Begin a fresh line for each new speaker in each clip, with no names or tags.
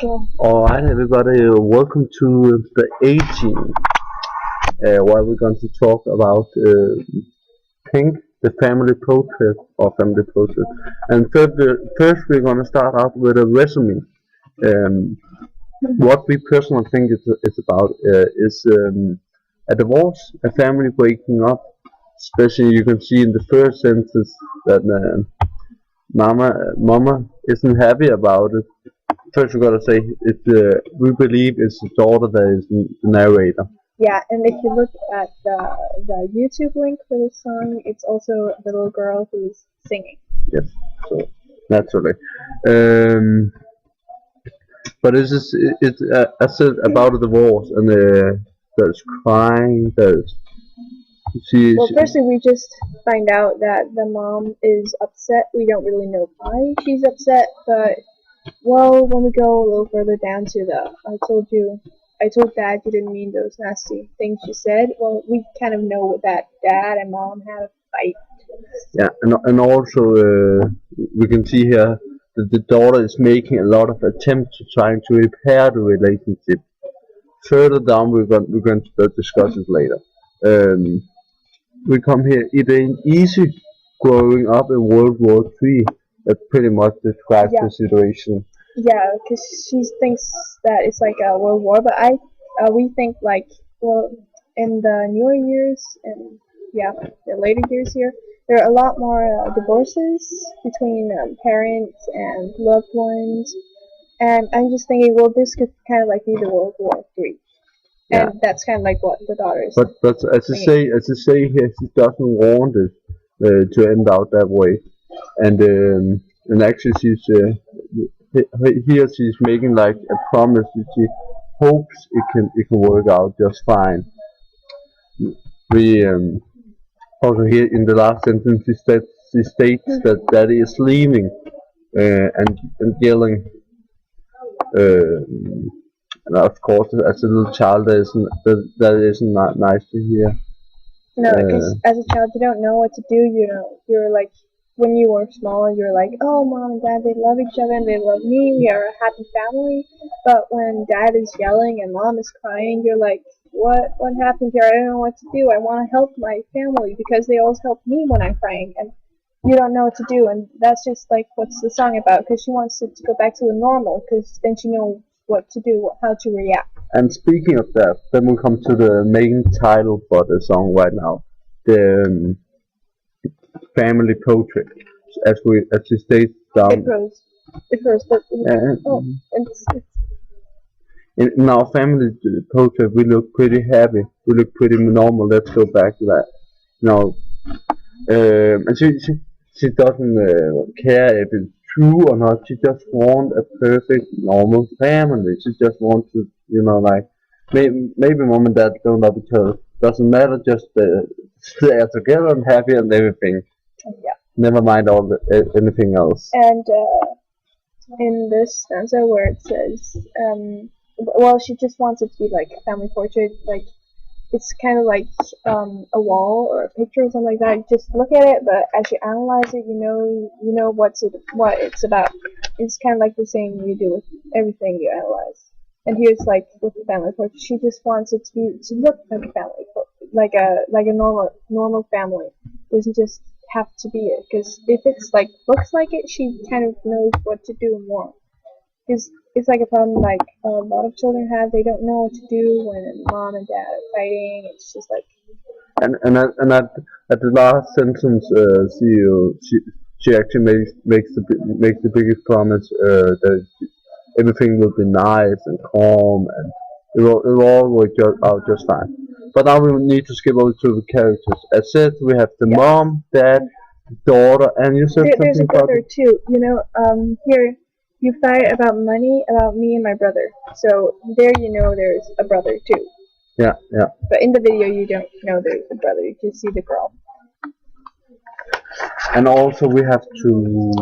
Alright, everybody, welcome to the 18, where we're going to talk about Pink, the family portrait or family portrait. And first, we're going to start out with a resume. Um, what we personally think it's about is a divorce, a family breaking up. Especially, you can see in the first sentence that Mama isn't happy about it. First, we gotta say we believe it's the daughter that is the narrator.
Yeah, and if you look at the YouTube link for this song, it's also the little girl who's singing.
Yes, so naturally. Um, but I said about the divorce, and there's crying.
Well, firstly, we just find out that the mom is upset. We don't really know why she's upset, but when we go a little further down to I told Dad you didn't mean those nasty things you said. Well, we kind of know that Dad and Mom had a fight.
Yeah, and also we can see here that the daughter is making a lot of attempts to trying to repair the relationship. Further down, we're going to discuss it later. Um, we come here. It ain't easy growing up in World War III. That pretty much describes the situation.
Yeah, because she thinks that it's like a world war, but we think like, in the newer years and the later years here, there are a lot more divorces between parents and loved ones, and I'm just thinking, well, this could kind of like be the World War III, and that's kind of like what the daughter is.
But as I say here, she doesn't want it to end out that way, and actually she's making like a promise that she hopes it can work out just fine. We also here in the last sentence she states that Daddy is leaving and yelling. And of course, as a little child, that isn't not nice to hear.
No, because as a child, you don't know what to do. You're like, when you were small, you're like, oh, Mom and Dad, they love each other and they love me. We are a happy family. But when Dad is yelling and Mom is crying, you're like, what happened here? I don't know what to do. I want to help my family because they always help me when I'm crying, and you don't know what to do. And that's just like what's the song about, because she wants it to go back to the normal, because then she knows what to do, how to react.
And speaking of that, then we come to the main title for the song right now, the family portrait, as it states down.
It grows, but
in our family portrait, we look pretty happy. We look pretty normal. Let's go back to that. And she doesn't care if it's true or not. She just wants a perfect normal family. She just wants to, like maybe Mom and Dad don't love each other. Doesn't matter. Just they are together and happy and everything.
Yeah.
Never mind anything else.
And in this stanza where it says, she just wants it to be like a family portrait, like it's kind of like a wall or a picture or something like that. You just look at it, but as you analyze it, you know what it's about. It's kind of like the same you do with everything you analyze. And here's like with the family portrait, she just wants it to look like a family portrait, like a normal family. It doesn't just have to be it, because if it's like looks like it, she kind of knows what to do more. Because it's like a problem like a lot of children have. They don't know what to do when Mom and Dad are fighting. It's just like.
And at the last sentence, she actually makes the biggest promise that everything will be nice and calm and it will all work out just fine. But now we need to skip over to the characters. As said, we have the mom, dad, daughter, and you said
there's a brother too. Here you fight about money, about me and my brother. So there, there's a brother too.
Yeah.
But in the video, you don't know there's a brother. You just see the girl.
And also we have to.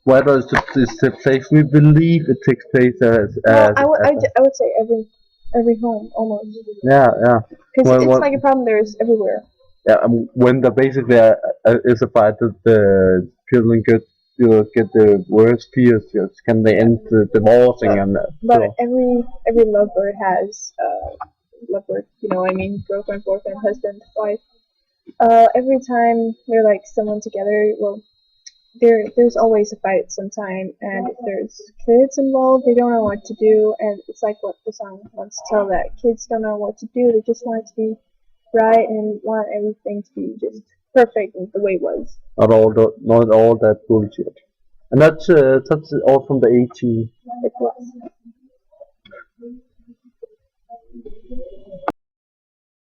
Where does this take place? We believe it takes place
I would say every home almost.
Yeah.
Because it's like a problem there's everywhere.
Yeah, when there basically is a fight that the children get you get the worst fears. Just can they end the divorcing and
But
so.
every lovebird has lovebird, you know what I mean, girlfriend, boyfriend, husband, wife. Every time they're like someone together, well, there's always a fight sometime, and if there's kids involved, they don't know what to do, and it's like what the song wants to tell, that kids don't know what to do, they just want it to be right and want everything to be just perfect the way it was.
Not all that bullshit. And that's all from the 80s.
It was.